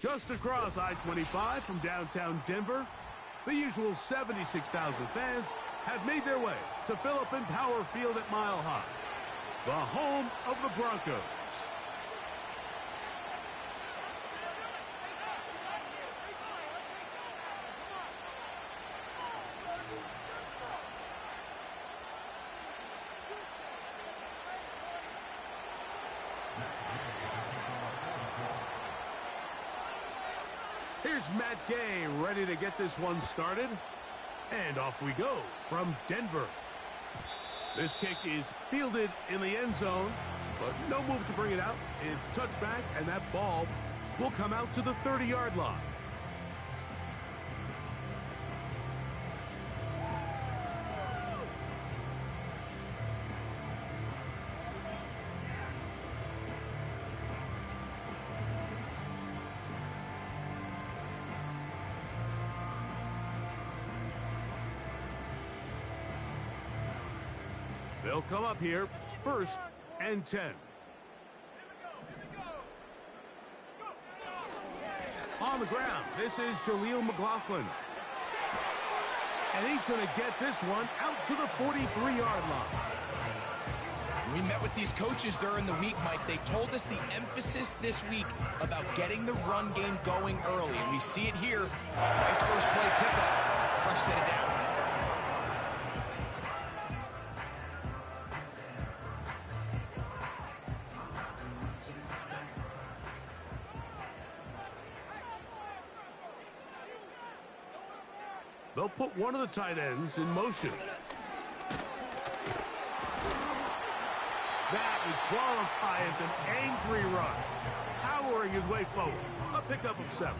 Just across I-25 from downtown Denver, the usual 76,000 fans have made their way to Philip Power Field at Mile High, the home of the Broncos. Here's Matt Gay ready to get this one started. And off we go from Denver. This kick is fielded in the end zone, but no move to bring it out. It's touchback, and that ball will come out to the 30-yard line. They'll come up here, 1st and 10. On the ground, this is Jaleel McLaughlin. And he's going to get this one out to the 43-yard line. We met with these coaches during the week, Mike. They told us the emphasis this week about getting the run game going early. And we see it here. Nice first play pickup. Fresh set of downs. They'll put one of the tight ends in motion. That would qualify as an angry run, powering his way forward. A pickup of 7.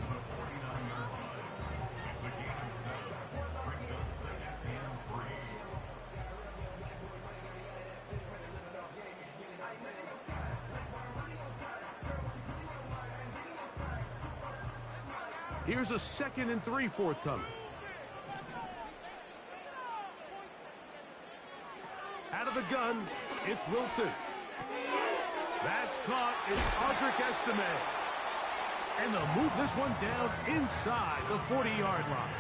Here's a 2nd and 3 forthcoming. Out of the gun, it's Wilson. That's caught. It's Audric Estime. And they'll move this one down inside the 40-yard line.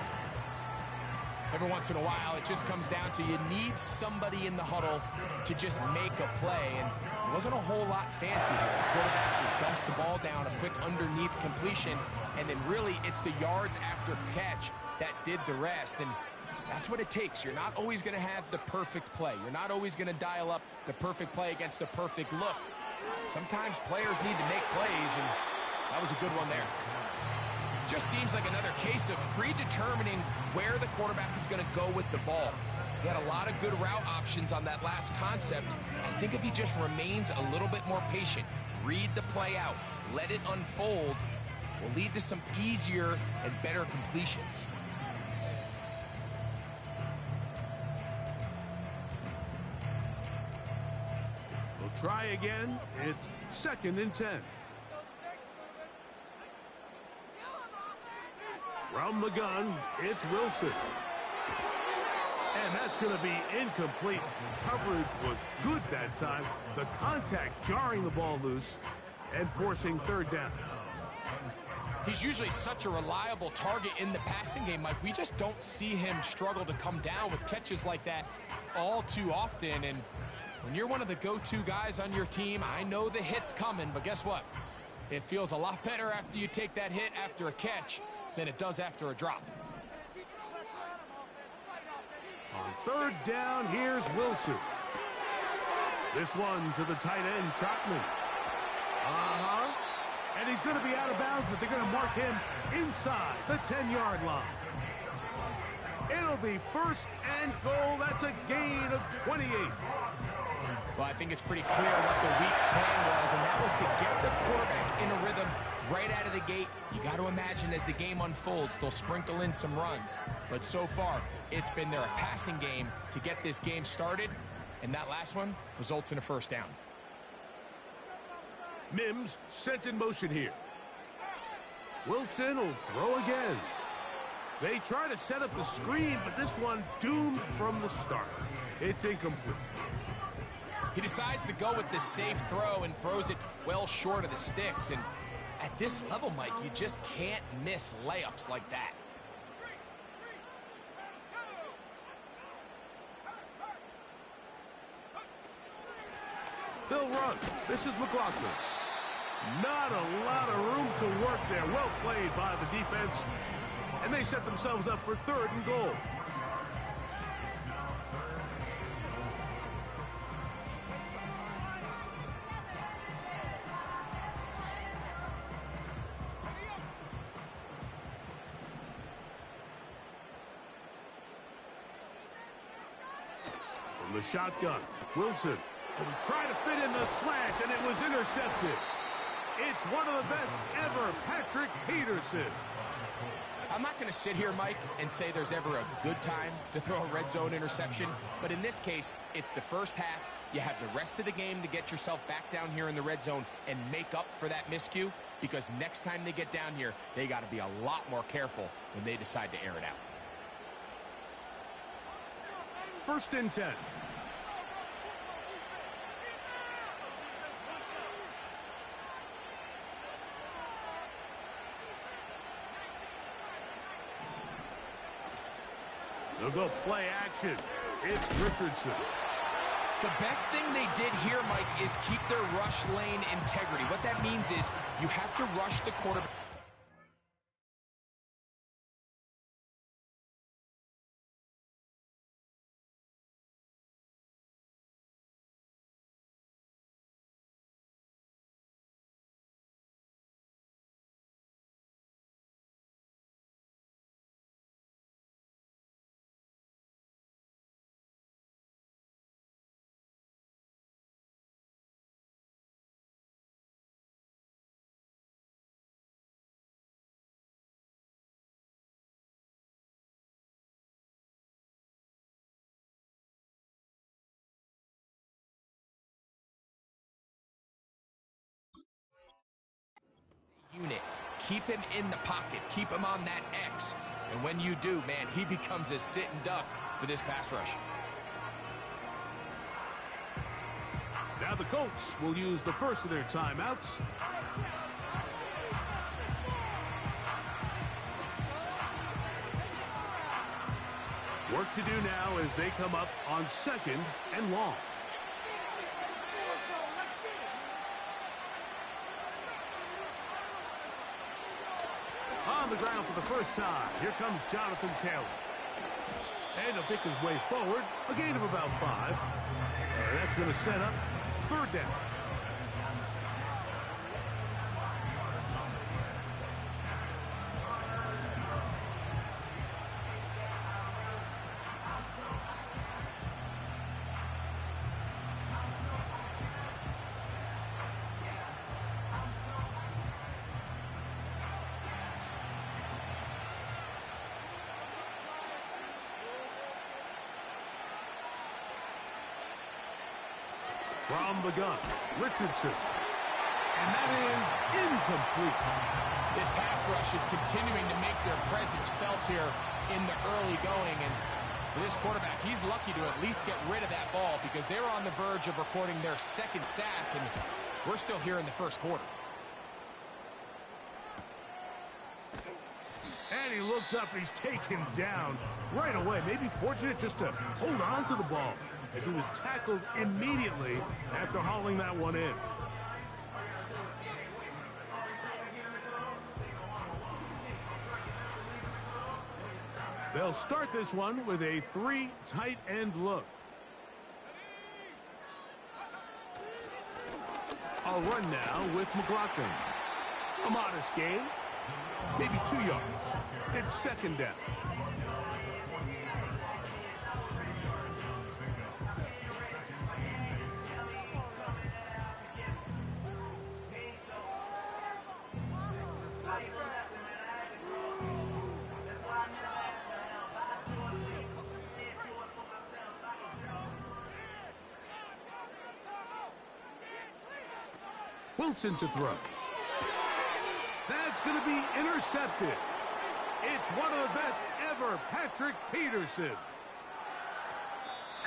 Every once in a while, it just comes down to you need somebody in the huddle to just make a play. And it wasn't a whole lot fancy here. The quarterback just dumps the ball down, a quick underneath completion, and then really it's the yards after catch that did the rest. And that's what it takes. You're not always going to have the perfect play. You're not always going to dial up the perfect play against the perfect look. Sometimes players need to make plays, and that was a good one there. Just seems like another case of predetermining where the quarterback is going to go with the ball. He had a lot of good route options on that last concept. I think if he just remains a little bit more patient, read the play out, let it unfold, will lead to some easier and better completions. Try again. It's 2nd and 10. From the gun, it's Wilson. And that's going to be incomplete. Coverage was good that time. The contact jarring the ball loose and forcing 3rd down. He's usually such a reliable target in the passing game, Mike. We just don't see him struggle to come down with catches like that all too often. And when you're one of the go-to guys on your team, I know the hit's coming, but guess what? It feels a lot better after you take that hit after a catch than it does after a drop. On 3rd down, here's Wilson. This one to the tight end, Trotman. And he's going to be out of bounds, but they're going to mark him inside the 10-yard line. It'll be 1st and goal. That's a gain of 28. Well, I think it's pretty clear what the week's plan was, and that was to get the quarterback in a rhythm right out of the gate. You got to imagine as the game unfolds, they'll sprinkle in some runs. But so far, it's been their passing game to get this game started, and that last one results in a 1st down. Mims sent in motion here. Wilson will throw again. They try to set up the screen, but this one doomed from the start. It's incomplete. He decides to go with this safe throw and throws it well short of the sticks. And At this level, Mike, you just can't miss layups like that. They'll run. This is McLaughlin. Not a lot of room to work there. Well played by the defense. And they set themselves up for 3rd and goal. From the shotgun, Wilson. And tried to fit in the slant, and it was intercepted. It's one of the best ever, Patrick Peterson. I'm not going to sit here, Mike, and say there's ever a good time to throw a red zone interception, but in this case, it's the first half. You have the rest of the game to get yourself back down here in the red zone and make up for that miscue, because next time they get down here, they got to be a lot more careful when they decide to air it out. 1st and 10. They'll go play action. It's Richardson. The best thing they did here, Mike, is keep their rush lane integrity. What that means is you have to rush the quarterback. Unit. Keep him in the pocket. Keep him on that X. And when you do, man, he becomes a sitting duck for this pass rush. Now the Colts will use the first of their timeouts. Work to do now as they come up on 2nd and long. On the ground for the first time. Here comes Jonathan Taylor. And he'll pick his way forward. A gain of about 5. That's going to set up 3rd down. From the gun, Richardson. And that is incomplete. This pass rush is continuing to make their presence felt here in the early going. And for this quarterback, he's lucky to at least get rid of that ball because they're on the verge of recording their 2nd sack, and we're still here in the 1st quarter. And he looks up, and he's taken down right away. Maybe fortunate just to hold on to the ball as he was tackled immediately after hauling that one in. They'll start this one with a 3 tight end look. A run now with McLaughlin. A modest gain. Maybe 2 yards. It's 2nd down. Wilson to throw. That's going to be intercepted. It's one of the best ever, Patrick Peterson.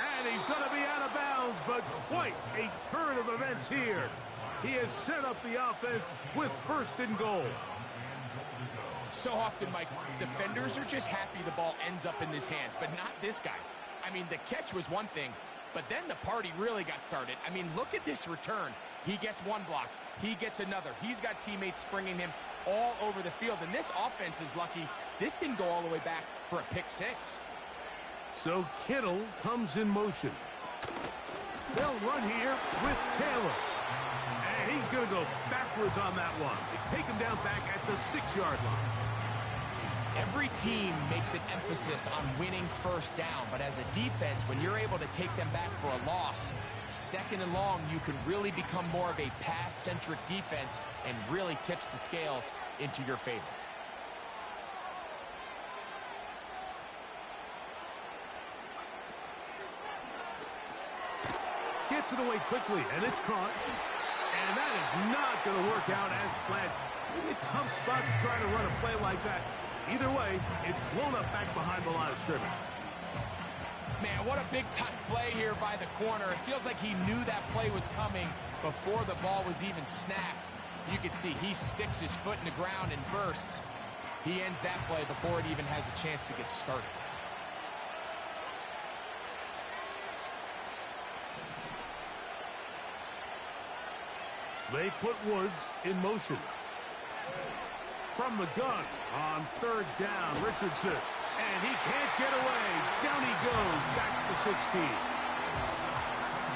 And he's going to be out of bounds, but quite a turn of events here. He has set up the offense with 1st and goal. So often, Mike, defenders are just happy the ball ends up in his hands, but not this guy. I mean, the catch was one thing, but then the party really got started. I mean, look at this return. He gets one block. He gets another. He's got teammates springing him all over the field, and this offense is lucky this didn't go all the way back for a pick 6. So Kittle comes in motion. They'll run here with Taylor. And he's going to go backwards on that one. They take him down back at the 6-yard line. Every team makes an emphasis on winning 1st down, but as a defense, when you're able to take them back for a loss, 2nd and long, you can really become more of a pass-centric defense and really tips the scales into your favor. Gets it away quickly, and it's caught. And that is not going to work out as planned. Maybe a tough spot to try to run a play like that. Either way, it's blown up back behind the line of scrimmage. Man, what a big-time play here by the corner. It feels like he knew that play was coming before the ball was even snapped. You can see he sticks his foot in the ground and bursts. He ends that play before it even has a chance to get started. They put Woods in motion. From the gun on 3rd down, Richardson. And he can't get away. Down he goes, back to the 16.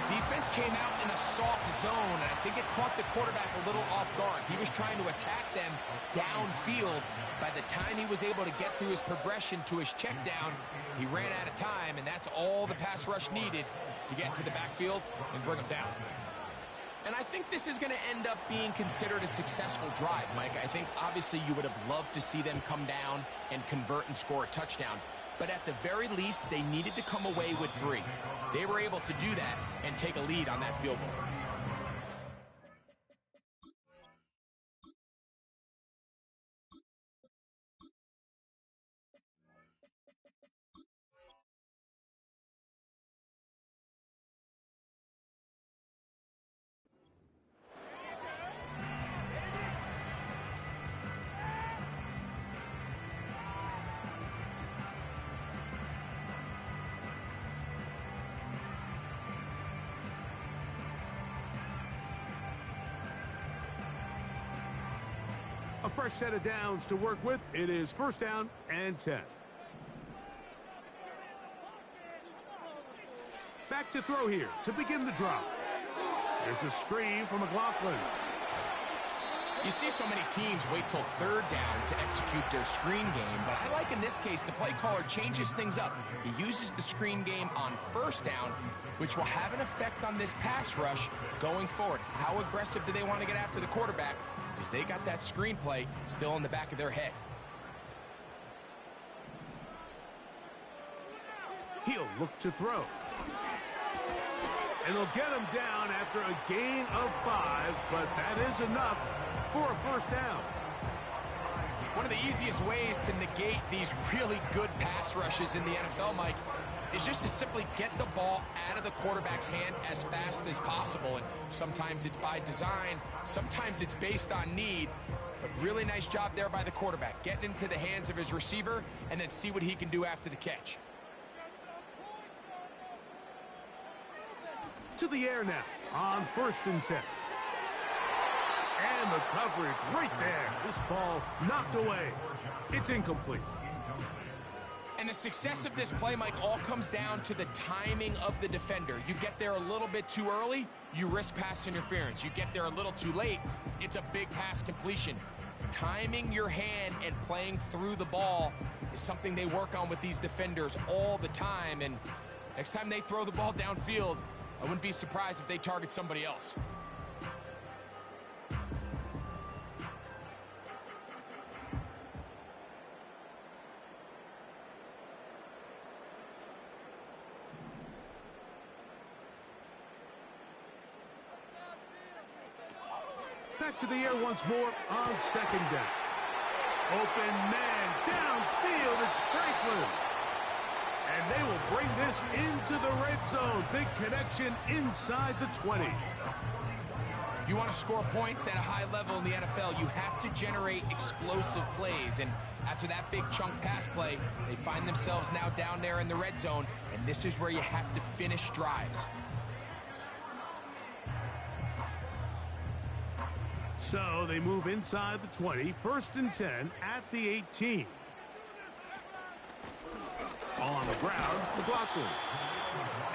Defense came out in a soft zone, and I think it caught the quarterback a little off guard. He was trying to attack them downfield. By the time he was able to get through his progression to his check down, he ran out of time, and that's all the pass rush needed to get into the backfield and bring him down. And I think this is going to end up being considered a successful drive, Mike. I think obviously you would have loved to see them come down and convert and score a touchdown. But at the very least, they needed to come away with 3. They were able to do that and take a lead on that field goal. A fresh set of downs to work with. It is 1st down and 10. Back to throw here to begin the drop. There's a screen from McLaughlin. You see so many teams wait till 3rd down to execute their screen game, but I like in this case the play caller changes things up. He uses the screen game on 1st down, which will have an effect on this pass rush going forward. How aggressive do they want to get after the quarterback? Because they got that screenplay still in the back of their head. He'll look to throw. And they'll get him down after a gain of 5, but that is enough for a 1st down. One of the easiest ways to negate these really good pass rushes in the NFL, Mike, is just to simply get the ball out of the quarterback's hand as fast as possible. And sometimes it's by design, sometimes it's based on need. But really nice job there by the quarterback, getting into the hands of his receiver and then see what he can do after the catch. To the air now on 1st and 10. And the coverage right there. This ball knocked away. It's incomplete. And the success of this play, Mike, all comes down to the timing of the defender. You get there a little bit too early, you risk pass interference. You get there a little too late, it's a big pass completion. Timing your hand and playing through the ball is something they work on with these defenders all the time. And next time they throw the ball downfield, I wouldn't be surprised if they target somebody else. Back to the air once more on 2nd down. Open man downfield. It's Franklin. And they will bring this into the red zone. Big connection inside the 20. If you want to score points at a high level in the NFL, you have to generate explosive plays. And after that big chunk pass play, they find themselves now down there in the red zone, and this is where you have to finish drives. So they move inside the 20, 1st and 10 at the 18. On the ground, McLaughlin.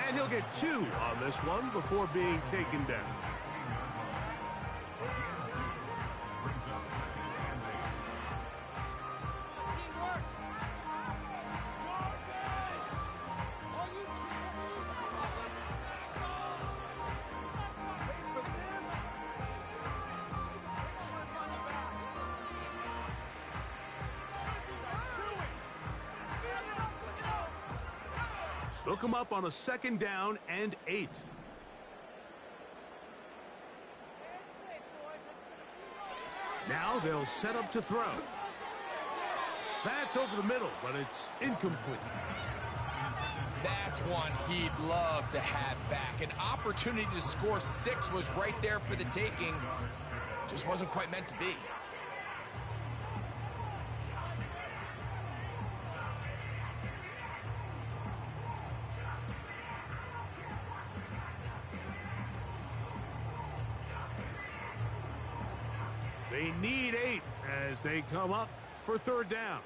And he'll get 2 on this one before being taken down. They'll come up on a 2nd down and 8. Now they'll set up to throw. That's over the middle, but it's incomplete. That's one he'd love to have back. An opportunity to score 6 was right there for the taking. Just wasn't quite meant to be. They need 8 as they come up for 3rd down.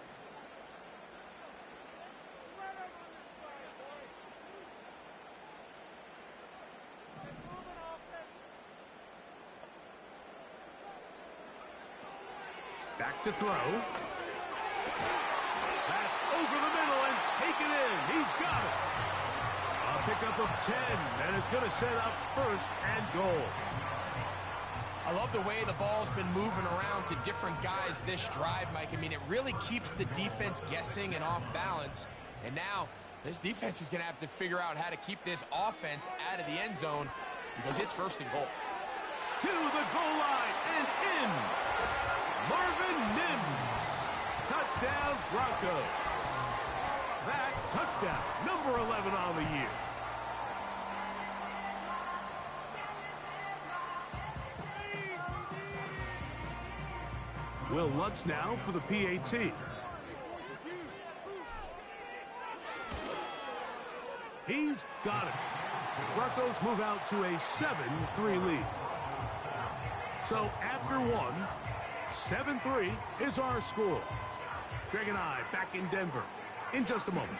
Back to throw. That's over the middle and taken in. He's got it. A pickup of 10, and it's going to set up 1st and goal. I love the way the ball's been moving around to different guys this drive, Mike. I mean, it really keeps the defense guessing and off balance. And now, this defense is going to have to figure out how to keep this offense out of the end zone because it's 1st and goal. To the goal line and in. Marvin Mims. Touchdown, Broncos. That touchdown, number 11 on the year. Will Lutz now for the PAT. He's got it. The Broncos move out to a 7-3 lead. So after 1, 7-3 is our score. Greg and I back in Denver in just a moment.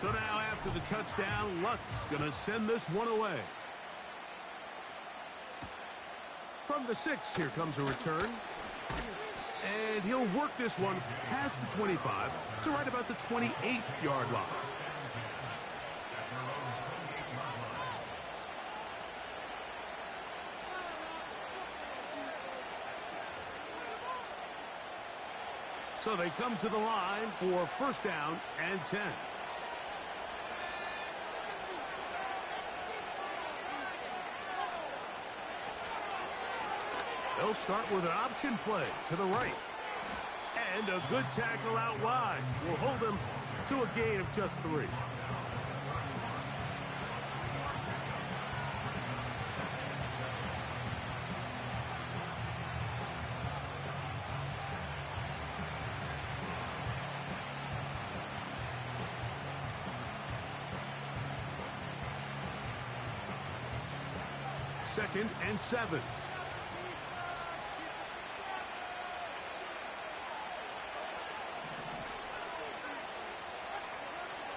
So now after the touchdown, Lutz going to send this one away. From the 6, here comes a return. And he'll work this one past the 25 to right about the 28-yard line. So they come to the line for 1st down and 10. They'll start with an option play to the right. And a good tackle out wide will hold them to a gain of just 3. Second and 7.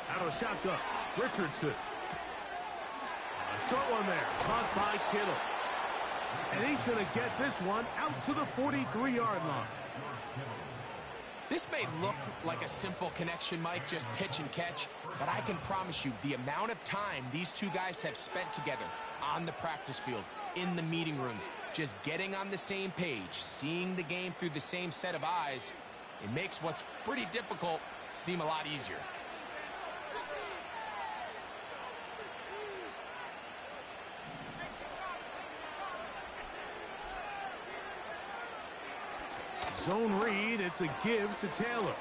Out of shotgun, Richardson. A short one there, caught by Kittle. And he's going to get this one out to the 43-yard line. This may look like a simple connection, Mike, just pitch and catch, but I can promise you the amount of time these two guys have spent together on the practice field, in the meeting rooms, just getting on the same page, seeing the game through the same set of eyes, it makes what's pretty difficult seem a lot easier. Zone read, it's a give to Taylor.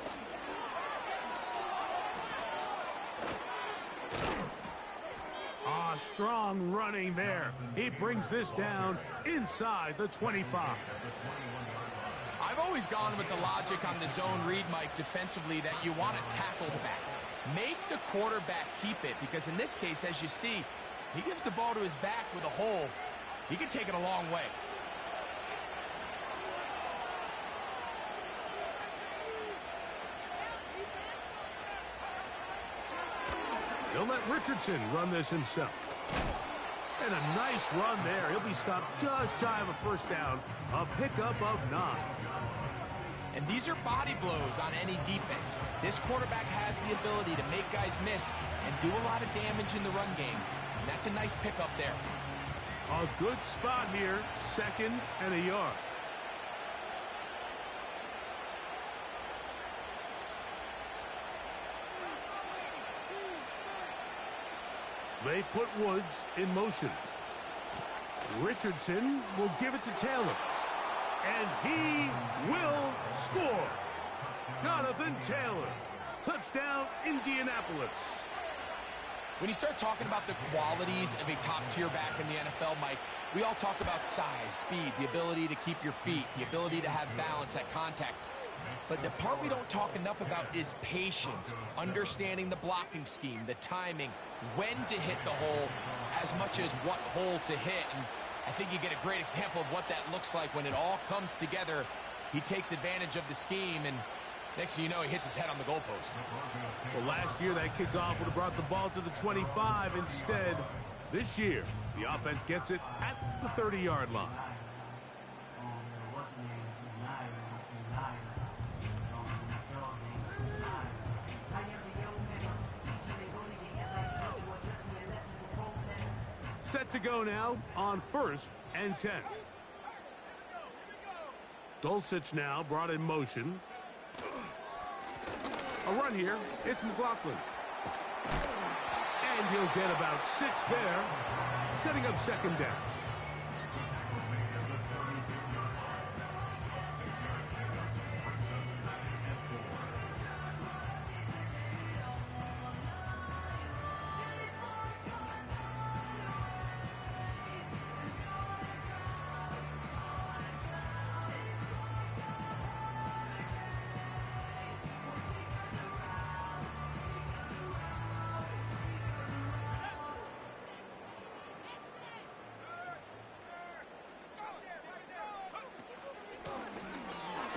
Strong running there. He brings this down inside the 25. I've always gone with the logic on the zone read, Mike, defensively, that you want to tackle the back. Make the quarterback keep it, because in this case, as you see, he gives the ball to his back with a hole. He can take it a long way. He'll let Richardson run this himself. And a nice run there. He'll be stopped just shy of a first down. A pickup of 9. And these are body blows on any defense. This quarterback has the ability to make guys miss and do a lot of damage in the run game. And that's a nice pickup there. A good spot here. 2nd and a yard. They put Woods in motion. Richardson will give it to Taylor. And he will score. Jonathan Taylor. Touchdown, Indianapolis. When you start talking about the qualities of a top-tier back in the NFL, Mike, we all talk about size, speed, the ability to keep your feet, the ability to have balance at contact. But the part we don't talk enough about is patience, understanding the blocking scheme, the timing, when to hit the hole, as much as what hole to hit. And I think you get a great example of what that looks like when it all comes together. He takes advantage of the scheme, and next thing you know, he hits his head on the goalpost. Well, last year that kickoff would have brought the ball to the 25. Instead, this year, the offense gets it at the 30-yard line. Set to go now on 1st and 10. Dulcich now brought in motion. A run here. It's McLaughlin. And he'll get about 6 there, setting up 2nd down.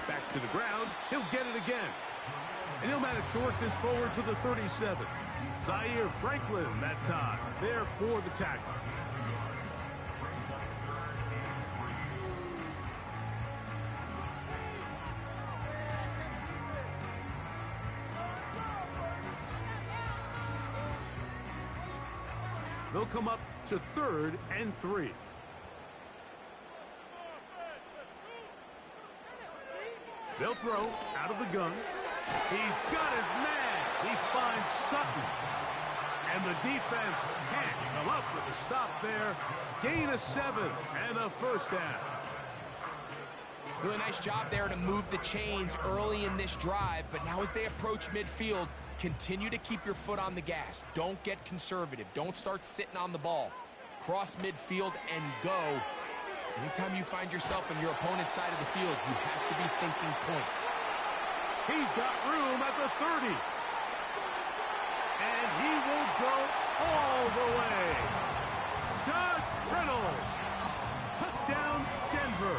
Back to the ground. He'll get it again. And he'll manage to work this forward to the 37. Zaire Franklin that time there for the tackle. They'll come up to 3rd and 3. They'll throw out of the gun. He's got his man. He finds Sutton. And the defense can't come up with a stop there. Gain of 7 and a first down. Really nice job there to move the chains early in this drive. But now as they approach midfield, continue to keep your foot on the gas. Don't get conservative. Don't start sitting on the ball. Cross midfield and go. Anytime you find yourself on your opponent's side of the field, you have to be thinking points. He's got room at the 30. And he will go all the way. Josh Reynolds. Touchdown, Denver.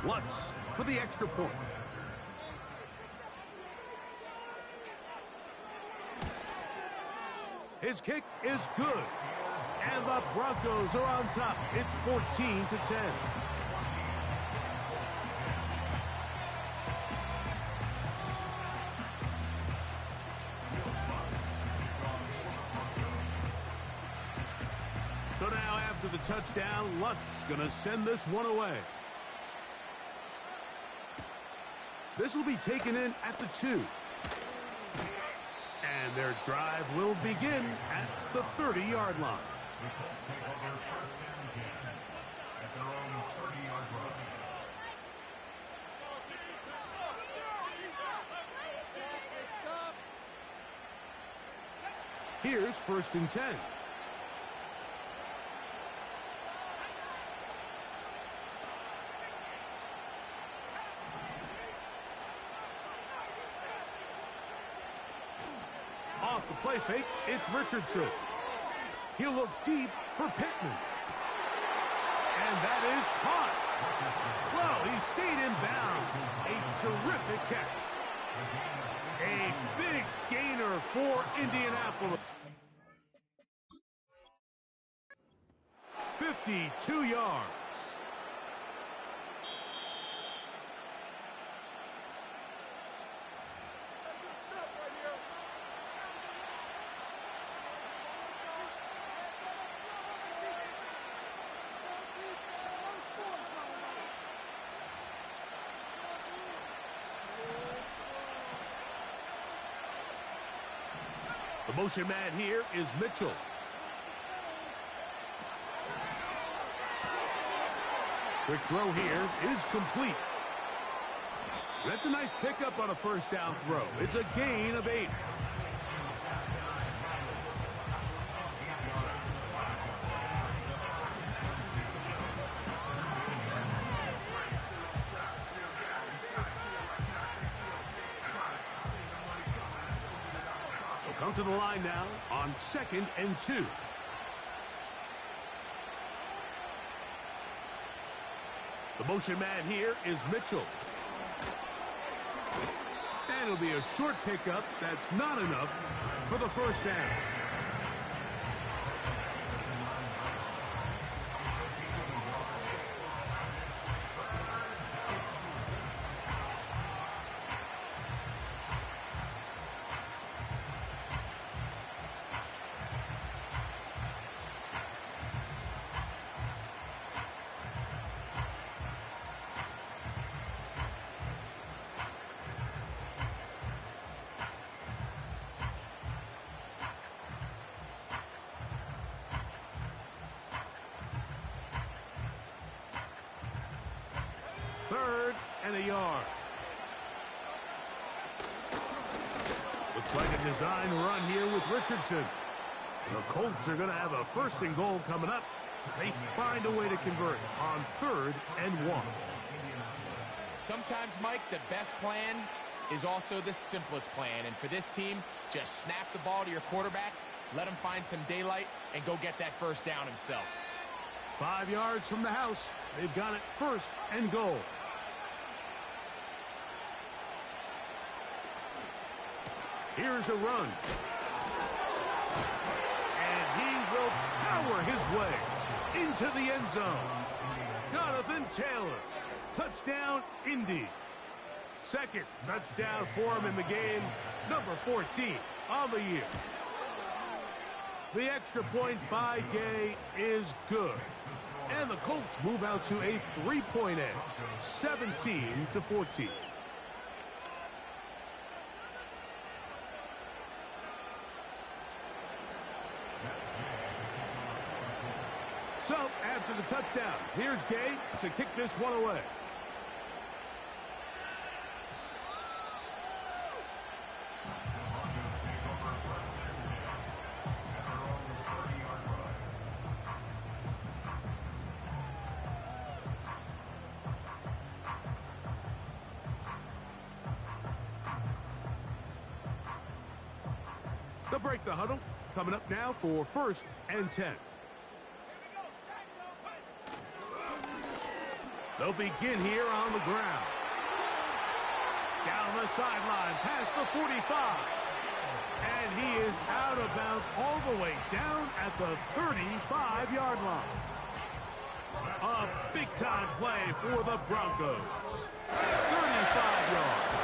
Lutz for the extra point. His kick is good. And the Broncos are on top. It's 14-10. So now after the touchdown, Lutz gonna send this one away. This will be taken in at the 2. And And their drive will begin at the 30-yard line. Here's 1st and 10. Off the play fake, it's Richardson. He'll look deep for Pittman. And that is caught. Well, he stayed in bounds. A terrific catch. A big gainer for Indianapolis. 52 yards. The motion man here is Mitchell. Quick throw here is complete. That's a nice pickup on a 1st down throw. It's a gain of 8. They'll come to the line now on 2nd and 2. The motion man here is Mitchell. And it'll be a short pickup. That's not enough for the 1st down. Third and a yard. Looks like a design run here with Richardson. The Colts are going to have a 1st and goal coming up if they find a way to convert on 3rd and 1. Sometimes, Mike, the best plan is also the simplest plan. And for this team, just snap the ball to your quarterback, let him find some daylight, and go get that 1st down himself. 5 yards from the house. They've got it 1st and goal. Here's a run. And he will power his way into the end zone. Jonathan Taylor. Touchdown, Indy. 2nd touchdown for him in the game. Number 14 on the year. The extra point by Gay is good. And the Colts move out to a 3-point edge. 17-14. So, after the touchdown, here's Gay to kick this one away. They'll break the huddle. Coming up now for 1st and 10. They'll begin here on the ground. Down the sideline, past the 45. And he is out of bounds all the way down at the 35-yard line. A big-time play for the Broncos. 35 yards.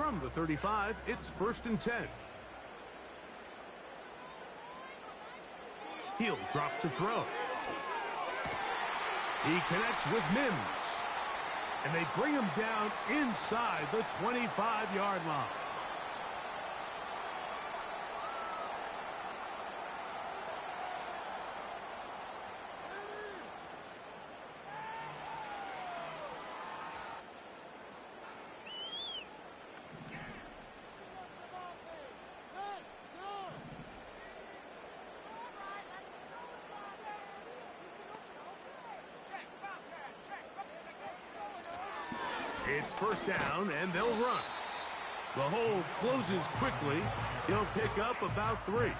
From the 35, it's 1st and 10. He'll drop to throw. He connects with Mims. And they bring him down inside the 25-yard line. It's 1st down, and they'll run. The hole closes quickly. He'll pick up about 3.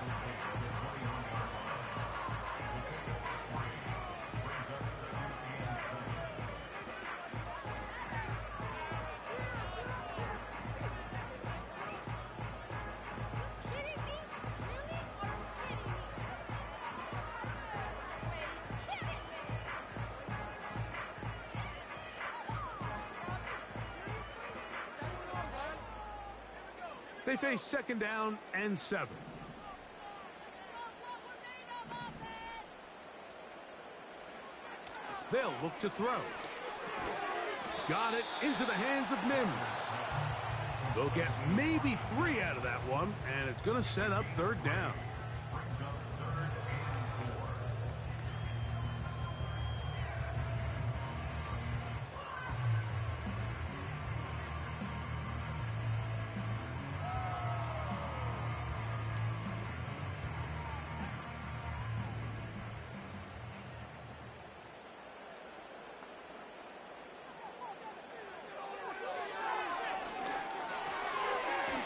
They face 2nd down and 7. They'll look to throw. Got it into the hands of Mims. They'll get maybe 3 out of that one, and it's going to set up 3rd down.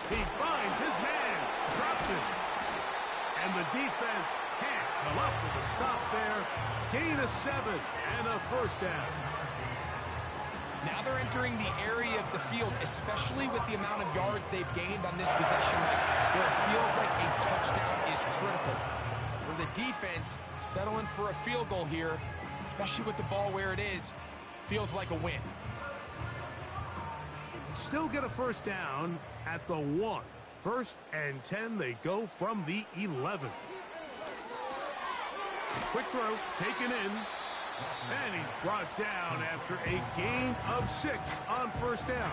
He finds his man, dropped him. And the defense can't come up with a stop there. Gain of 7 and a 1st down. Now they're entering the area of the field, especially with the amount of yards they've gained on this possession, where it feels like a touchdown is critical. For the defense, settling for a field goal here, especially with the ball where it is, feels like a win. Still get a 1st down at the 1. 1st and 10, they go from the 11. Quick throw, taken in. And he's brought down after a gain of 6 on 1st down.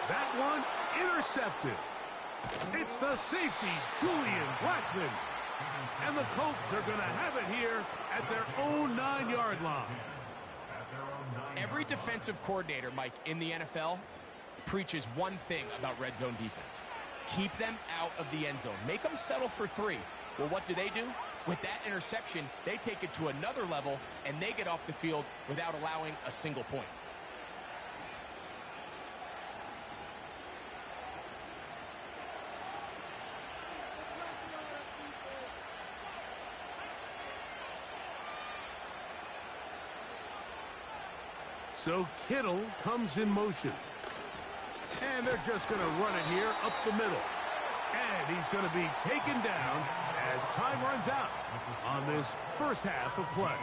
That one intercepted. It's the safety, Julian Blackman. And the Colts are going to have it here at their own 9-yard line. Every defensive coordinator, Mike, in the NFL preaches one thing about red zone defense. Keep them out of the end zone. Make them settle for 3. Well, what do? With that interception, they take it to another level, and they get off the field without allowing a single point. So Kittle comes in motion. And they're just going to run it here up the middle. And he's going to be taken down as time runs out on this 1st half of play.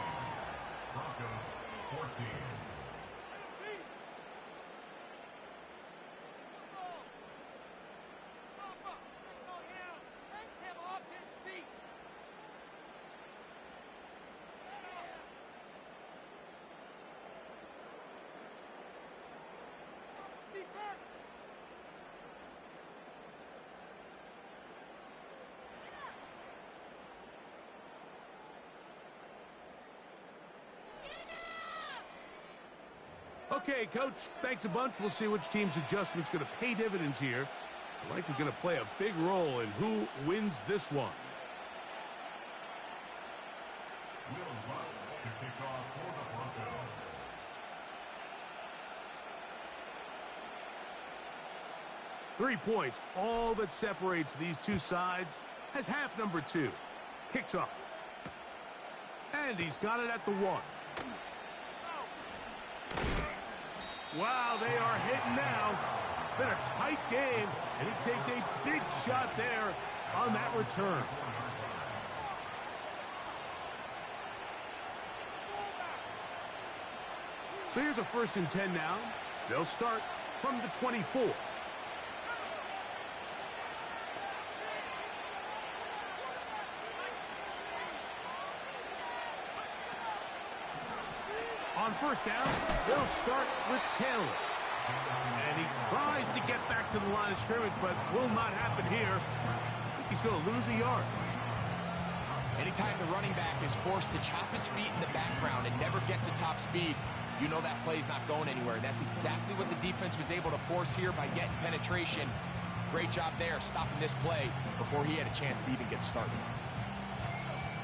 Okay, Coach, thanks a bunch. We'll see which team's adjustment's going to pay dividends here. I think we're going to play a big role in who wins this one. Will Lutz to kick off for the Broncos. Three points, all that separates these two sides, has half number 2. Kicks off. And he's got it at the 1. Wow, they are hitting now. It's been a tight game, and he takes a big shot there on that return. So here's a 1st and 10 now. They'll start from the 24. On 1st down, they'll start with Taylor. And he tries to get back to the line of scrimmage, but will not happen here. I think he's going to lose a yard. Anytime the running back is forced to chop his feet in the background and never get to top speed, you know that play's not going anywhere. That's exactly what the defense was able to force here by getting penetration. Great job there, stopping this play before he had a chance to even get started.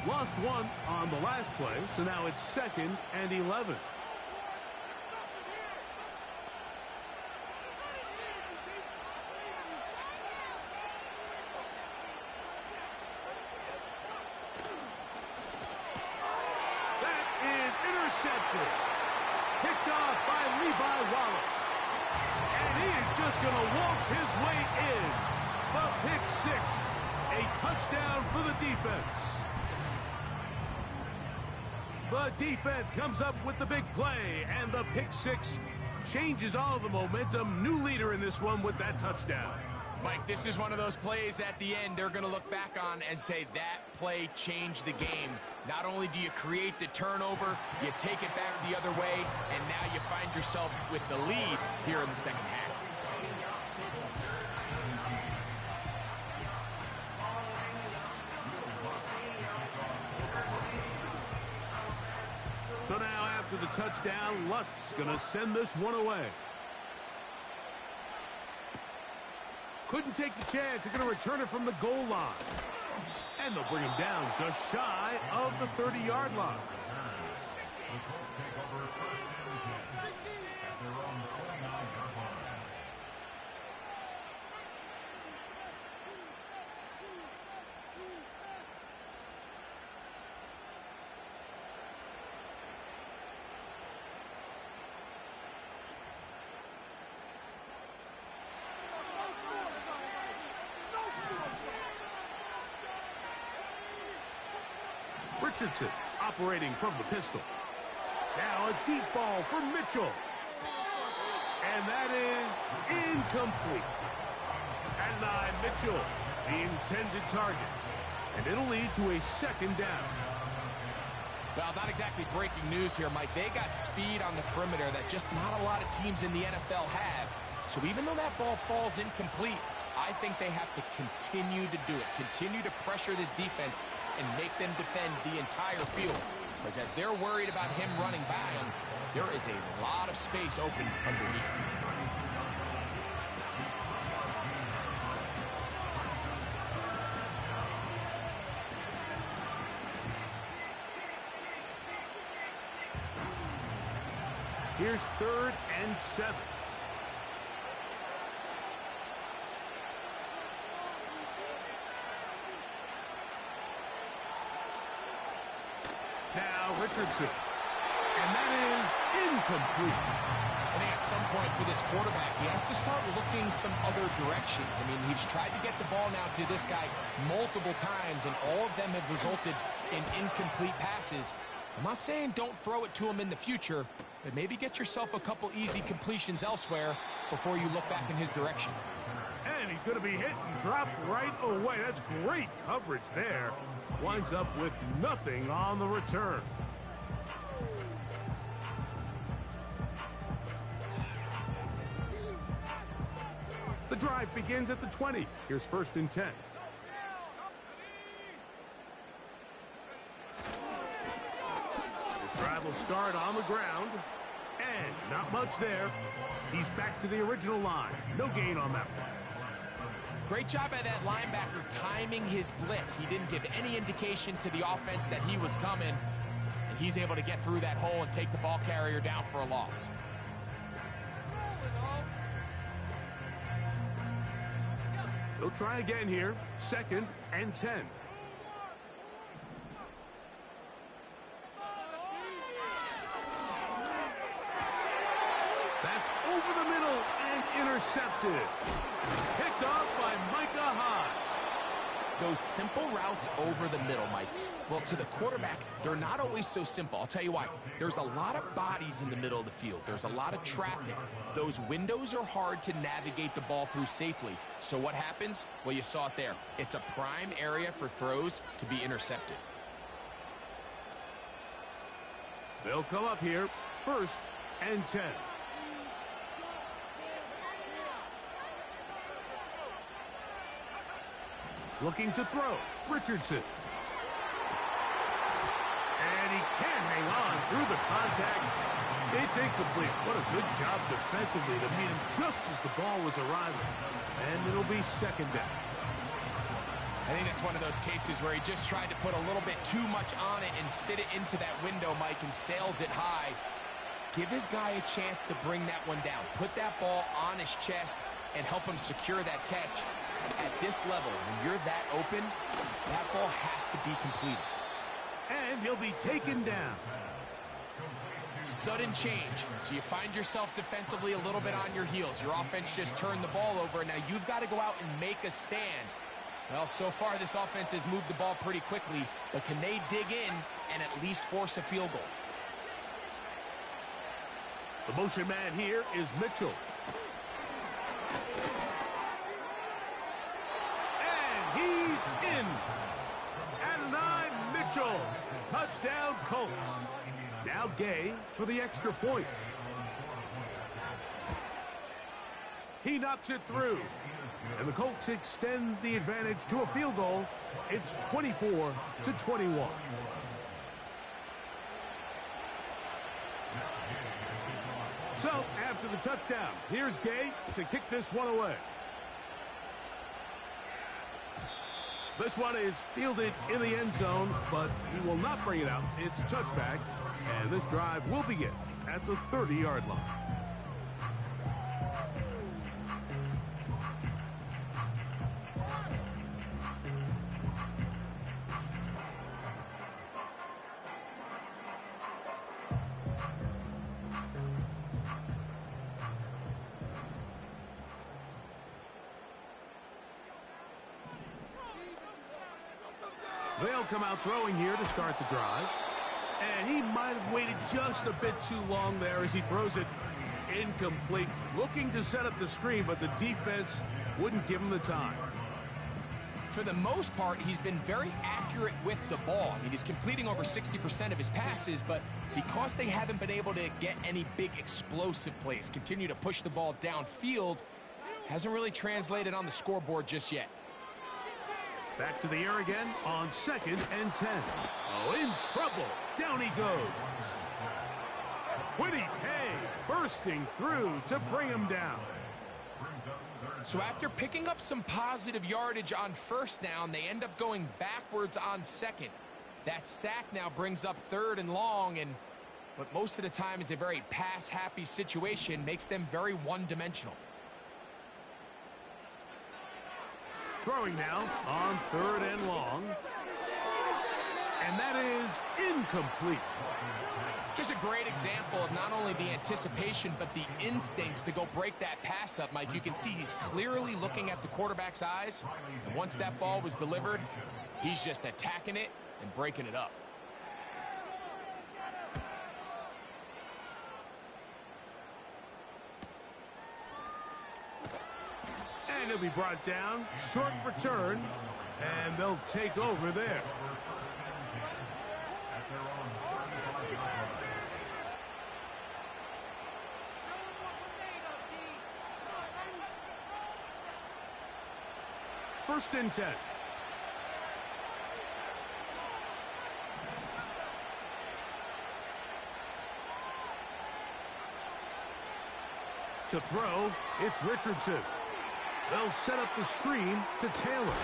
Lost 1 on the last play, so now it's 2nd and 11. That is intercepted. Picked off by Levi Wallace. And he is just going to waltz his way in. The pick 6. A touchdown for the defense. The defense comes up with the big play, and the pick 6 changes all the momentum. New leader in this one with that touchdown. Mike, this is one of those plays at the end they're going to look back on and say that play changed the game. Not only do you create the turnover, you take it back the other way, and now you find yourself with the lead here in the second half. So now after the touchdown, Lutz going to send this one away. Couldn't take the chance. They're going to return it from the goal line. And they'll bring him down just shy of the 30-yard line. Richardson operating from the pistol. Now a deep ball for Mitchell. And that is incomplete. At 9, Mitchell, the intended target. And it'll lead to a 2nd down. Well, not exactly breaking news here, Mike. They got speed on the perimeter that just not a lot of teams in the NFL have. So even though that ball falls incomplete, I think they have to continue to do it. Continue to pressure this defense and make them defend the entire field. Because as they're worried about him running by them, there is a lot of space open underneath. Here's 3rd and 7. Now Richardson. And that is incomplete. I think at some point for this quarterback, he has to start looking some other directions. I mean, he's tried to get the ball now to this guy multiple times, and all of them have resulted in incomplete passes. I'm not saying don't throw it to him in the future, but maybe get yourself a couple easy completions elsewhere before you look back in his direction. And he's going to be hit and dropped right away. That's great coverage there. Winds up with nothing on the return. The drive begins at the 20. Here's 1st and 10. This drive will start on the ground. And not much there. He's back to the original line. No gain on that one. Great job by that linebacker timing his blitz. He didn't give any indication to the offense that he was coming, and he's able to get through that hole and take the ball carrier down for a loss. They'll try again here. 2nd and 10. over the middle and intercepted. Picked off by Micah Hyde. Those simple routes over the middle, Mike. Well, to the quarterback, they're not always so simple. I'll tell you why. There's a lot of bodies in the middle of the field. There's a lot of traffic. Those windows are hard to navigate the ball through safely. So what happens? Well, you saw it there. It's a prime area for throws to be intercepted. They'll come up here, 1st and 10. Looking to throw, Richardson. And he can't hang on through the contact. It's incomplete. What a good job defensively to meet him just as the ball was arriving. And it'll be 2nd down. I think that's one of those cases where he just tried to put a little bit too much on it and fit it into that window, Mike, and sails it high. Give his guy a chance to bring that one down. Put that ball on his chest and help him secure that catch. At this level, when you're that open, that ball has to be completed. And he'll be taken down. Sudden change. So you find yourself defensively a little bit on your heels. Your offense just turned the ball over, and now you've got to go out and make a stand. Well, so far this offense has moved the ball pretty quickly, but can they dig in and at least force a field goal? The motion man here is Mitchell. And he's in. Adonai Mitchell. Touchdown Colts. Now Gay for the extra point. He knocks it through. And the Colts extend the advantage to a field goal. It's 24-21. So, after the touchdown, here's Gay to kick this one away. This one is fielded in the end zone, but he will not bring it out. It's a touchback, and this drive will begin at the 30-yard line. They'll come out throwing here to start the drive. And he might have waited just a bit too long there as he throws it incomplete. Looking to set up the screen, but the defense wouldn't give him the time. For the most part, he's been very accurate with the ball. I mean, he's completing over 60% of his passes, but because they haven't been able to get any big explosive plays, continue to push the ball downfield, hasn't really translated on the scoreboard just yet. Back to the air again on 2nd and 10. Oh, in trouble. Down he goes. Whitty Hay bursting through to bring him down. So after picking up some positive yardage on 1st down, they end up going backwards on 2nd. That sack now brings up 3rd and long, and what most of the time is a very pass-happy situation makes them very one-dimensional. Throwing now on 3rd and long. And that is incomplete. Just a great example of not only the anticipation, but the instincts to go break that pass up, Mike. You can see he's clearly looking at the quarterback's eyes. And once that ball was delivered, he's just attacking it and breaking it up. And he'll be brought down. Short return. And they'll take over there. First and 10. To throw, it's Richardson. They'll set up the screen to Taylor.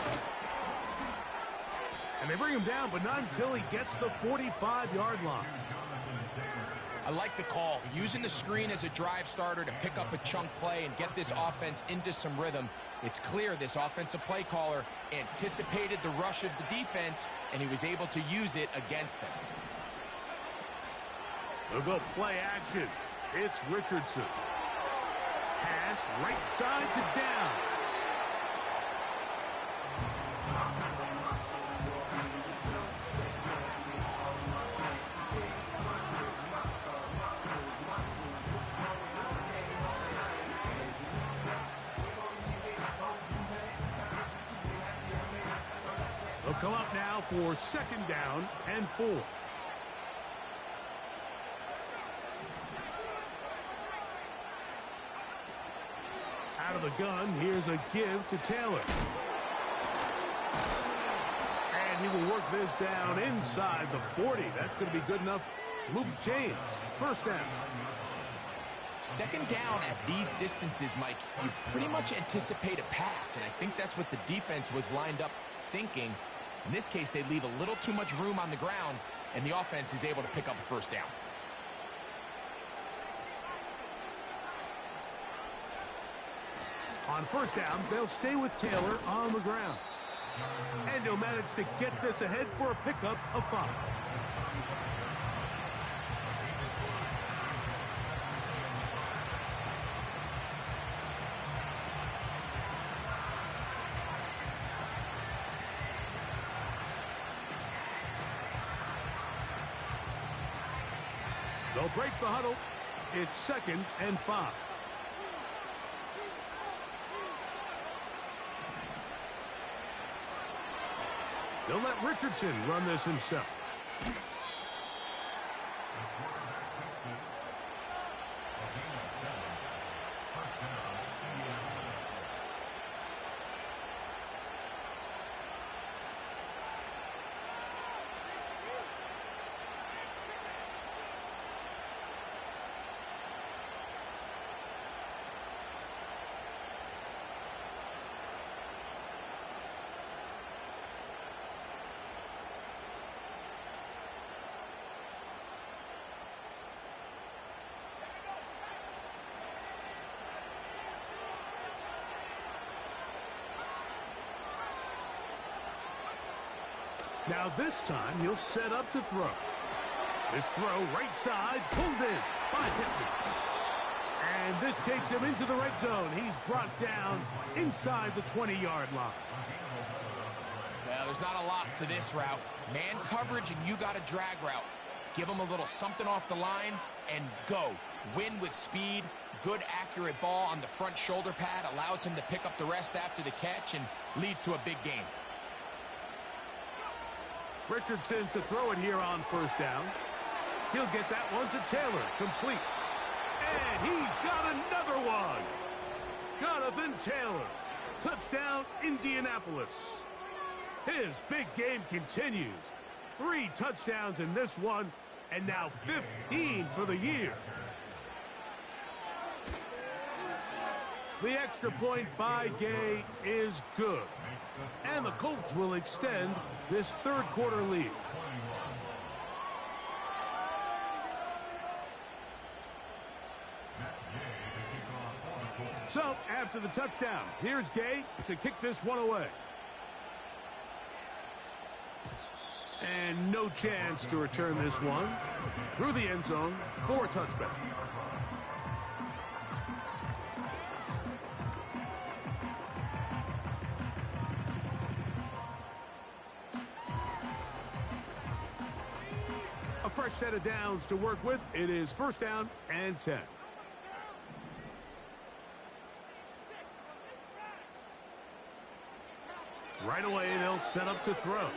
And they bring him down, but not until he gets the 45-yard line. I like the call. Using the screen as a drive starter to pick up a chunk play and get this offense into some rhythm. It's clear this offensive play caller anticipated the rush of the defense, and he was able to use it against them. They'll go play action. It's Richardson. pass right side to down. They'll come up now for 2nd down and 4. Out of the gun, here's a give to Taylor. And he will work this down inside the 40. That's going to be good enough to move the chains. 1st down. 2nd down at these distances, Mike, you pretty much anticipate a pass, and I think that's what the defense was lined up thinking. In this case, they leave a little too much room on the ground, and the offense is able to pick up a 1st down. On 1st down, they'll stay with Taylor on the ground. And he'll manage to get this ahead for a pickup of 5. They'll break the huddle. It's 2nd and 5. They'll let Richardson run this himself. Now this time he'll set up to throw. This throw right side pulled in by Pittman. And this takes him into the red zone. He's brought down inside the 20-yard line. Well, there's not a lot to this route. Man coverage and you got a drag route. Give him a little something off the line and go. Win with speed. Good accurate ball on the front shoulder pad. Allows him to pick up the rest after the catch and leads to a big gain. Richardson to throw it here on 1st down. He'll get that one to Taylor, complete. And he's got another one. Jonathan Taylor. Touchdown, Indianapolis. His big game continues. 3 touchdowns in this one, and now 15 for the year. The extra point by Gay is good. And the Colts will extend this 3rd quarter lead. So, after the touchdown, here's Gay to kick this one away. And no chance to return this one. Through the end zone for a touchback. A fresh set of downs to work with. It is 1st down and 10. Right away, they'll set up to throw.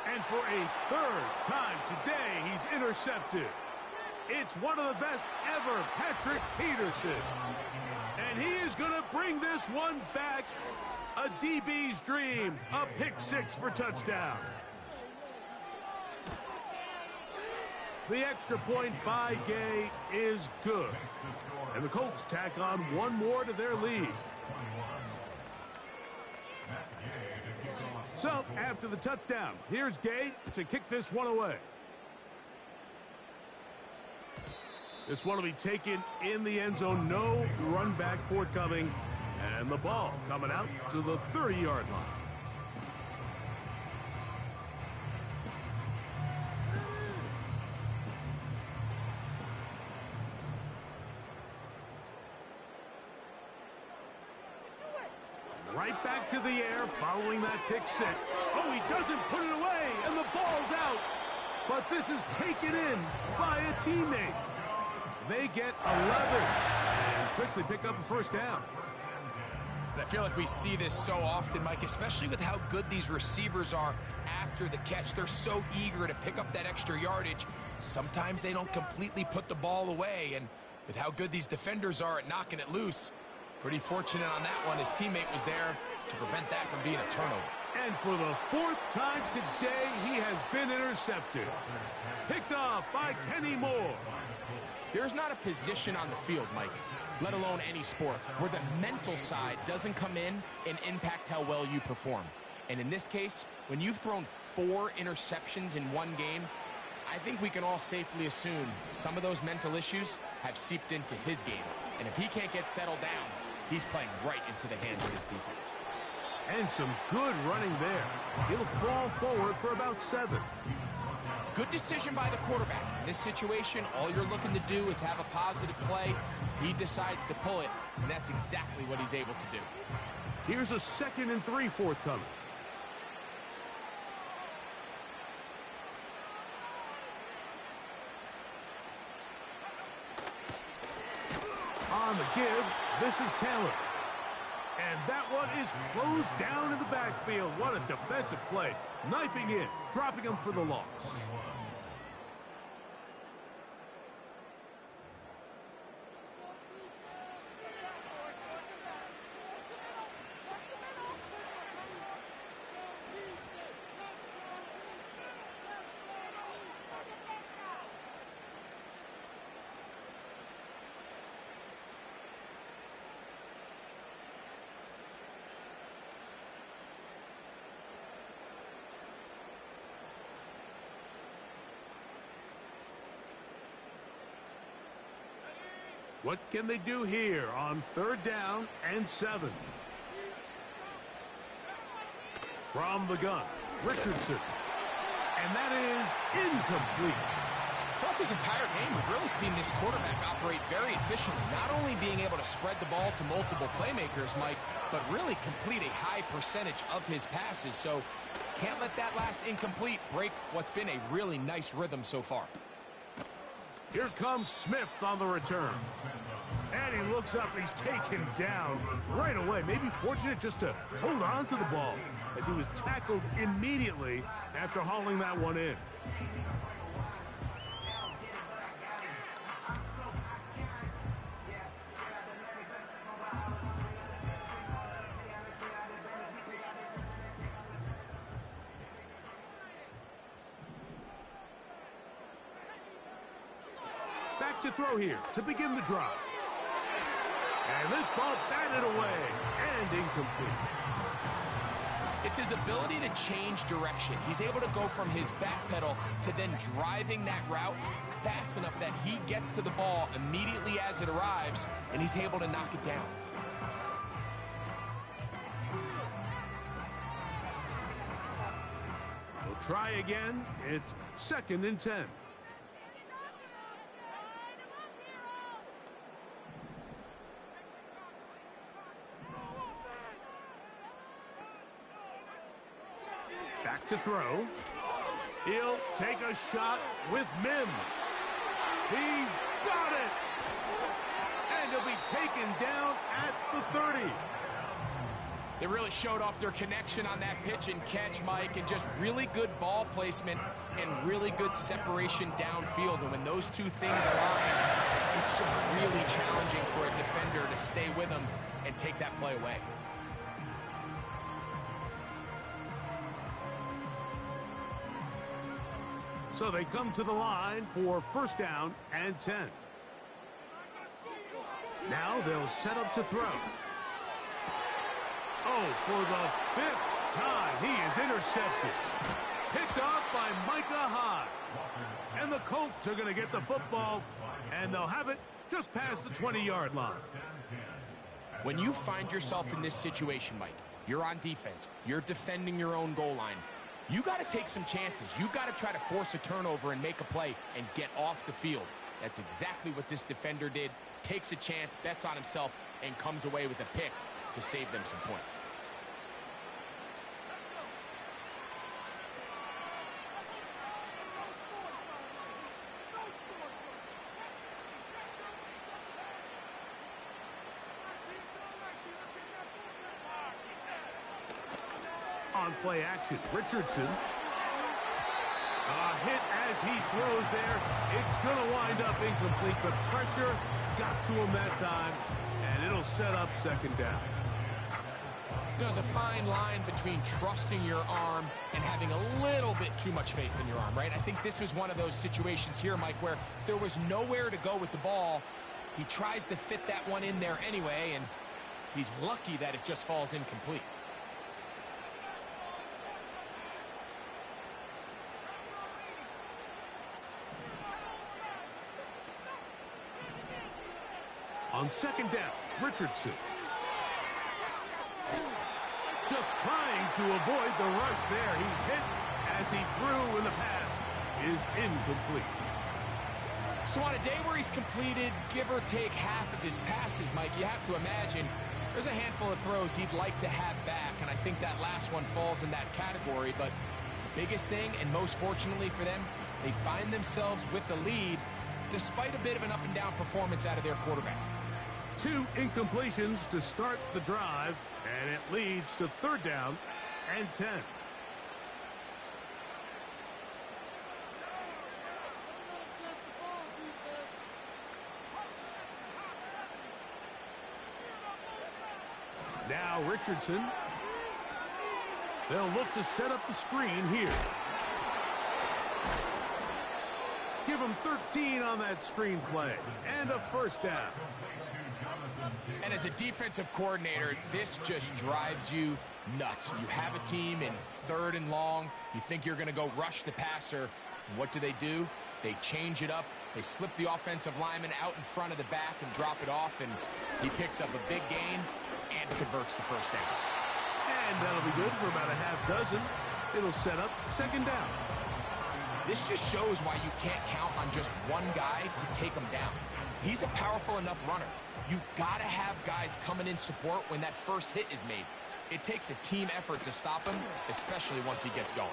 And for a 3rd time today, he's intercepted. It's one of the best ever, Patrick Peterson. And he is going to bring this one back. A DB's dream. A pick 6 for touchdown. The extra point by Gay is good. And the Colts tack on one more to their lead. So, after the touchdown, here's Gay to kick this one away. This one will be taken in the end zone. No run back forthcoming. And the ball coming out to the 30-yard line. right back to the air following that pick six. Oh, he doesn't put it away, and the ball's out. But this is taken in by a teammate. They get 11 and quickly pick up a first down. I feel like we see this so often, Mike, especially with how good these receivers are after the catch. They're so eager to pick up that extra yardage. Sometimes they don't completely put the ball away, and with how good these defenders are at knocking it loose, pretty fortunate on that one. His teammate was there to prevent that from being a turnover. And for the fourth time today, he has been intercepted. Picked off by Kenny Moore. There's not a position on the field, Mike, let alone any sport, where the mental side doesn't come in and impact how well you perform. And in this case, when you've thrown 4 interceptions in one game, I think we can all safely assume some of those mental issues have seeped into his game. And if he can't get settled down, he's playing right into the hands of his defense. And some good running there. He'll fall forward for about 7. Good decision by the quarterback. In this situation, all you're looking to do is have a positive play. He decides to pull it, and that's exactly what he's able to do. Here's a 2nd and 3 forthcoming. On the give, this is Taylor. And that one is closed down in the backfield. What a defensive play. Knifing in, dropping him for the loss. What can they do here on 3rd down and 7? From the gun, Richardson. And that is incomplete. Throughout this entire game, we've really seen this quarterback operate very efficiently, not only being able to spread the ball to multiple playmakers, Mike, but really complete a high percentage of his passes. So can't let that last incomplete break what's been a really nice rhythm so far. Here comes Smith on the return. And he looks up, he's taken down right away. Maybe fortunate just to hold on to the ball as he was tackled immediately after hauling that one in. Back to throw here to begin the drive. And this ball batted away and incomplete. It's his ability to change direction. He's able to go from his back pedal to then driving that route fast enough that he gets to the ball immediately as it arrives, and he's able to knock it down. We'll try again. It's 2nd and 10. Back to throw. He'll take a shot with Mims. He's got it! And he'll be taken down at the 30. They really showed off their connection on that pitch and catch, Mike, and just really good ball placement and really good separation downfield. And when those two things align, it's just really challenging for a defender to stay with them and take that play away. So they come to the line for 1st down and 10. Now they'll set up to throw. Oh, for the 5th time, he is intercepted. Picked off by Micah Hyde. And the Colts are going to get the football, and they'll have it just past the 20-yard line. When you find yourself in this situation, Mike, you're on defense, you're defending your own goal line, you got to take some chances. You got to try to force a turnover and make a play and get off the field. That's exactly what this defender did. Takes a chance, bets on himself, and comes away with a pick to save them some points. on play action. Richardson. A hit as he throws there. It's going to wind up incomplete. The pressure got to him that time, and it'll set up second down. There's a fine line between trusting your arm and having a little bit too much faith in your arm, right? I think this was one of those situations here, Mike, where there was nowhere to go with the ball. He tries to fit that one in there anyway, and he's lucky that it just falls incomplete. On second down, Richardson. Just trying to avoid the rush there. He's hit as he threw, and the pass is incomplete. So on a day where he's completed, give or take half of his passes, Mike, you have to imagine there's a handful of throws he'd like to have back, and I think that last one falls in that category. But the biggest thing, and most fortunately for them, they find themselves with a lead despite a bit of an up-and-down performance out of their quarterback. 2 incompletions to start the drive, and it leads to third down and 10. Now Richardson. They'll look to set up the screen here. Give him 13 on that screen play, and a first down. And as a defensive coordinator, this just drives you nuts. You have a team in 3rd and long. You think you're going to go rush the passer. And what do? They change it up. They slip the offensive lineman out in front of the back and drop it off, and he picks up a big gain and converts the first down. And that'll be good for about a half dozen. It'll set up second down. This just shows why you can't count on just one guy to take him down. He's a powerful enough runner. You gotta have guys coming in support when that first hit is made. It takes a team effort to stop him, especially once he gets going.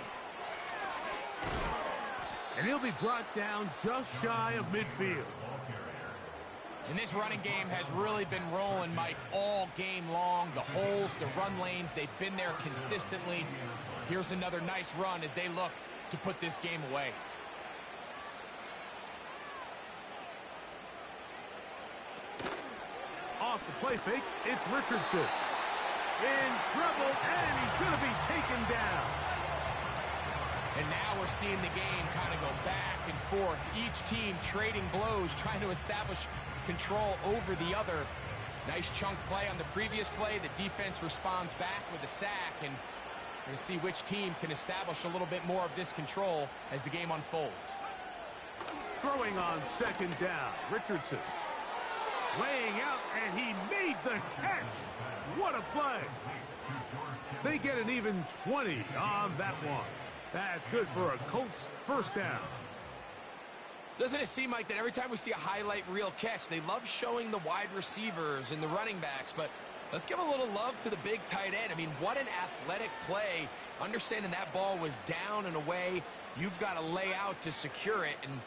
And he'll be brought down just shy of midfield. And this running game has really been rolling, Mike, all game long. The holes, the run lanes, they've been there consistently. Here's another nice run as they look to put this game away. Off the play fake, it's Richardson. In trouble, and he's going to be taken down. And now we're seeing the game kind of go back and forth. Each team trading blows, trying to establish control over the other. Nice chunk play on the previous play. The defense responds back with a sack, and we're going to see which team can establish a little bit more of this control as the game unfolds. Throwing on second down, Richardson. Laying out, and he made the catch. What a play. They get an even 20 on that one. That's good for a Colts first down. Doesn't it seem like that every time we see a highlight reel catch, they love showing the wide receivers and the running backs, but let's give a little love to the big tight end. I mean, what an athletic play. Understanding that ball was down and away, you've got to lay out to secure it, and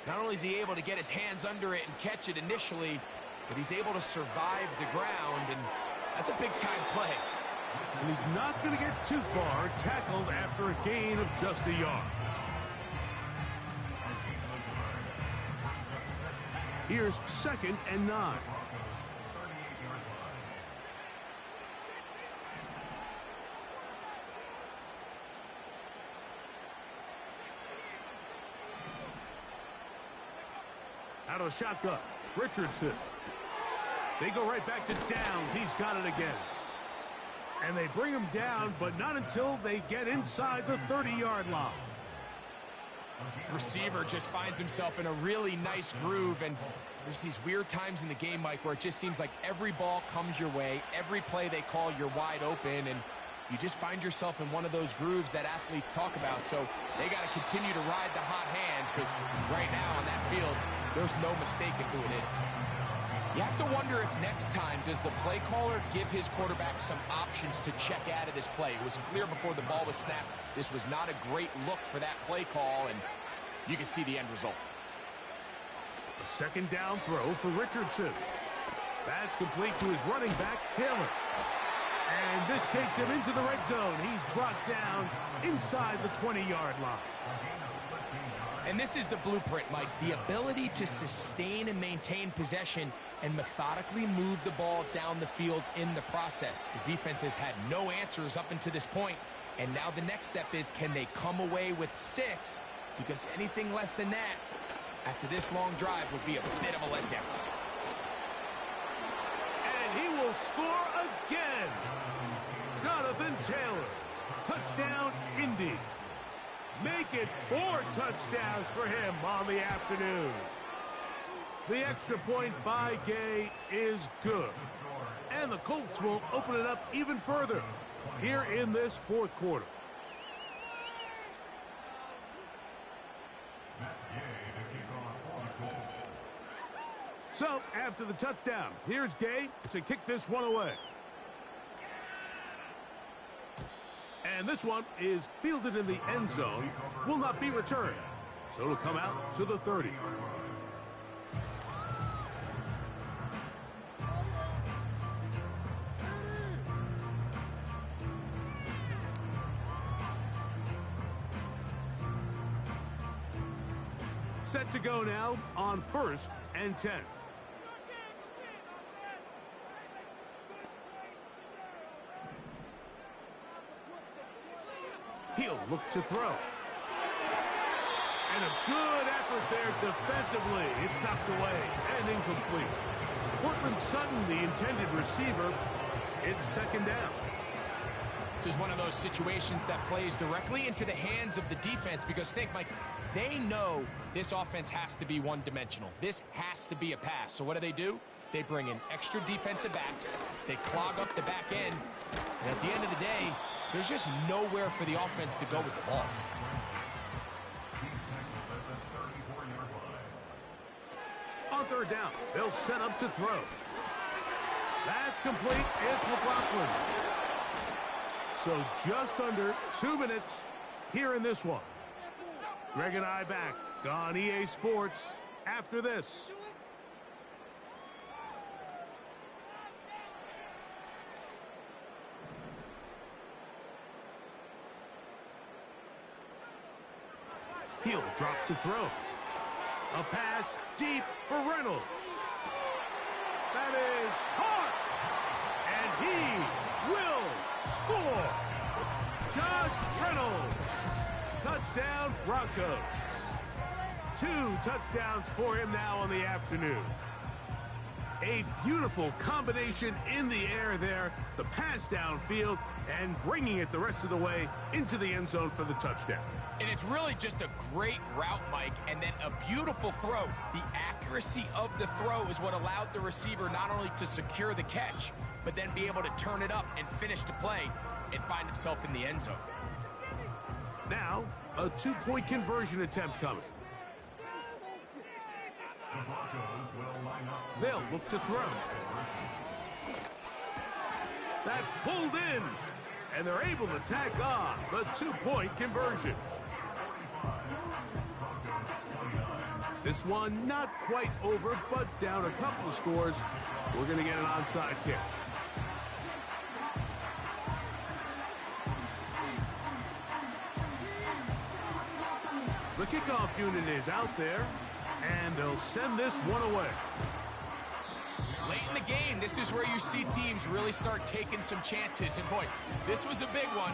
not only is he able to get his hands under it and catch it initially, but he's able to survive the ground, and that's a big-time play. And he's not going to get too far, tackled after a gain of just a yard. Here's 2nd and 9. Out of the shotgun, Richardson. They go right back to Downs. He's got it again. And they bring him down, but not until they get inside the 30-yard line. Receiver just finds himself in a really nice groove, and there's these weird times in the game, Mike, where it just seems like every ball comes your way, every play they call, you're wide open, and you just find yourself in one of those grooves that athletes talk about. So they got to continue to ride the hot hand, because right now on that field, there's no mistaking who it is. You have to wonder if next time does the play caller give his quarterback some options to check out of this play. It was clear before the ball was snapped this was not a great look for that play call, and you can see the end result. A second down throw for Richardson. That's complete to his running back, Taylor. And this takes him into the red zone. He's brought down inside the 20-yard line. And this is the blueprint, Mike. The ability to sustain and maintain possession and methodically move the ball down the field in the process. The defense has had no answers up until this point. And now the next step is, can they come away with 6? Because anything less than that, after this long drive, would be a bit of a letdown. And he will score again. Jonathan Taylor. Touchdown, Indy. Make it 4 touchdowns for him on the afternoon. The extra point by Gay is good. And the Colts will open it up even further here in this fourth quarter. So, after the touchdown, here's Gay to kick this one away. And this one is fielded in the end zone, will not be returned. So it'll come out to the 30. Set to go now on 1st and 10. He'll look to throw. And a good effort there defensively. It's knocked away and incomplete. Cortland Sutton, the intended receiver. It's 2nd down. This is one of those situations that plays directly into the hands of the defense, because think, Mike, they know this offense has to be one-dimensional. This has to be a pass. So what do? They bring in extra defensive backs. They clog up the back end. And at the end of the day, there's just nowhere for the offense to go with the ball. On 3rd down, they'll set up to throw. That's complete. It's McLaughlin. So just under 2 minutes here in this one. Greg and I back on EA Sports after this. He'll drop to throw. A pass deep for Reynolds. That is caught. And he will score. Josh Reynolds. Touchdown, Broncos. 2 touchdowns for him now on the afternoon. A beautiful combination in the air there. The pass downfield and bringing it the rest of the way into the end zone for the touchdown. And it's really just a great route, Mike, and then a beautiful throw. The accuracy of the throw is what allowed the receiver not only to secure the catch, but then be able to turn it up and finish the play and find himself in the end zone. Now, a 2-point conversion attempt coming. They'll look to throw. That's pulled in, and they're able to tack on the 2-point conversion. This one not quite over, but down a couple of scores. We're going to get an onside kick. The kickoff unit is out there, and they'll send this one away. Late in the game, this is where you see teams really start taking some chances. And boy, this was a big one,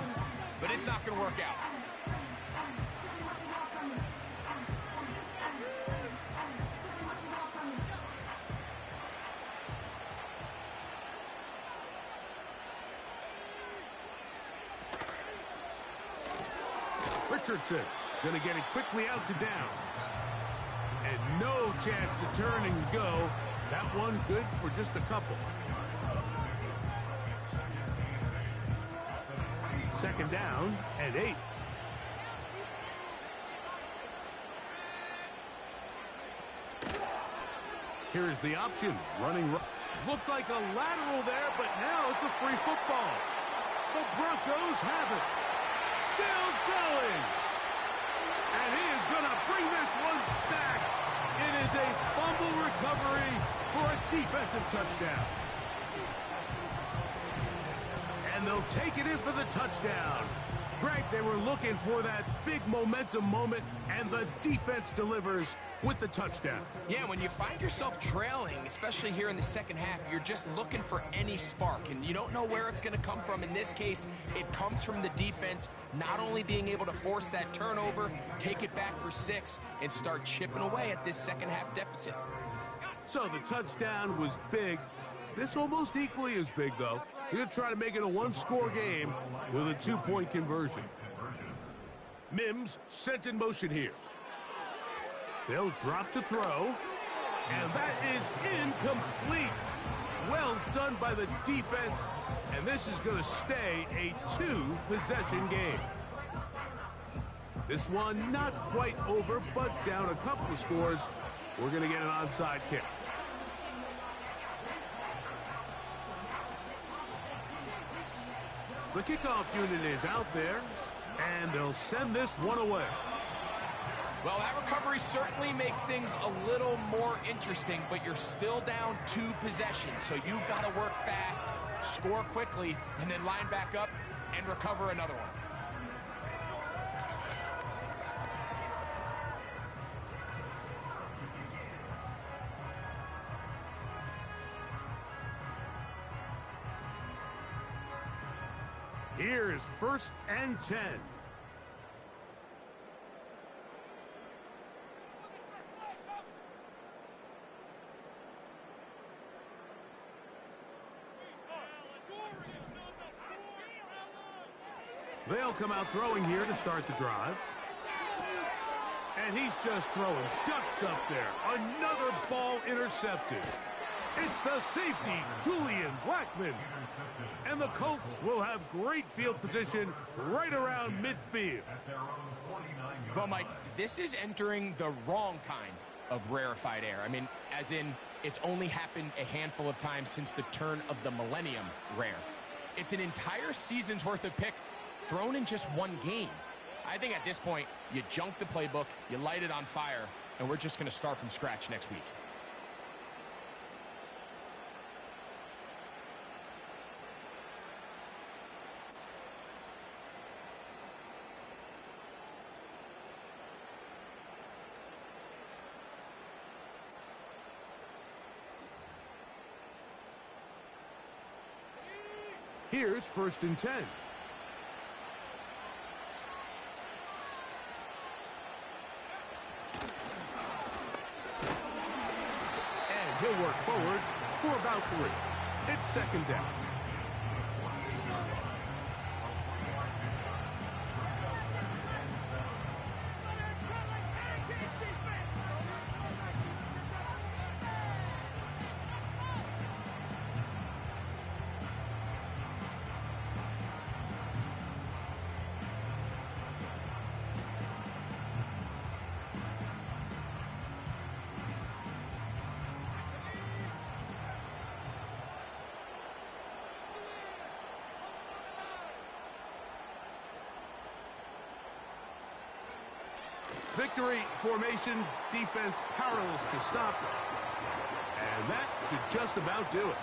but it's not going to work out. Richardson going to get it quickly out to down. And no chance to turn and go. That one good for just a couple. 2nd down and 8. Here's the option. Running. Looked like a lateral there, but now it's a free football. The Broncos have it. Still going. And he is going to bring this one back. It is a fumble recovery for a defensive touchdown. And they'll take it in for the touchdown. Greg, they were looking for that big momentum moment, and the defense delivers with the touchdown. Yeah, when you find yourself trailing, especially here in the second half, you're just looking for any spark, and you don't know where it's going to come from. In this case, it comes from the defense not only being able to force that turnover, take it back for 6, and start chipping away at this second half deficit. So the touchdown was big. This almost equally as big, though. You're going to try to make it a one-score game with a 2-point conversion. Mims sent in motion here. They'll drop to throw. And that is incomplete. Well done by the defense. And this is going to stay a 2-possession game. This one not quite over, but down a couple of scores. We're going to get an onside kick. The kickoff unit is out there, and they'll send this one away. Well, that recovery certainly makes things a little more interesting, but you're still down 2 possessions, so you've got to work fast, score quickly, and then line back up and recover another one. Here's 1st and 10. They'll come out throwing here to start the drive. And he's just throwing ducks up there. Another ball intercepted. It's the safety, Julian Blackman. And the Colts will have great field position right around midfield. Well, Mike, this is entering the wrong kind of rarefied air. I mean, as in, it's only happened a handful of times since the turn of the millennium rare. It's an entire season's worth of picks thrown in just one game. I think at this point, you junk the playbook, you light it on fire, and we're just going to start from scratch next week. Here's 1st and 10. And he'll work forward for about 3. It's 2nd down. Victory formation, defense powerless to stop it. And that should just about do it.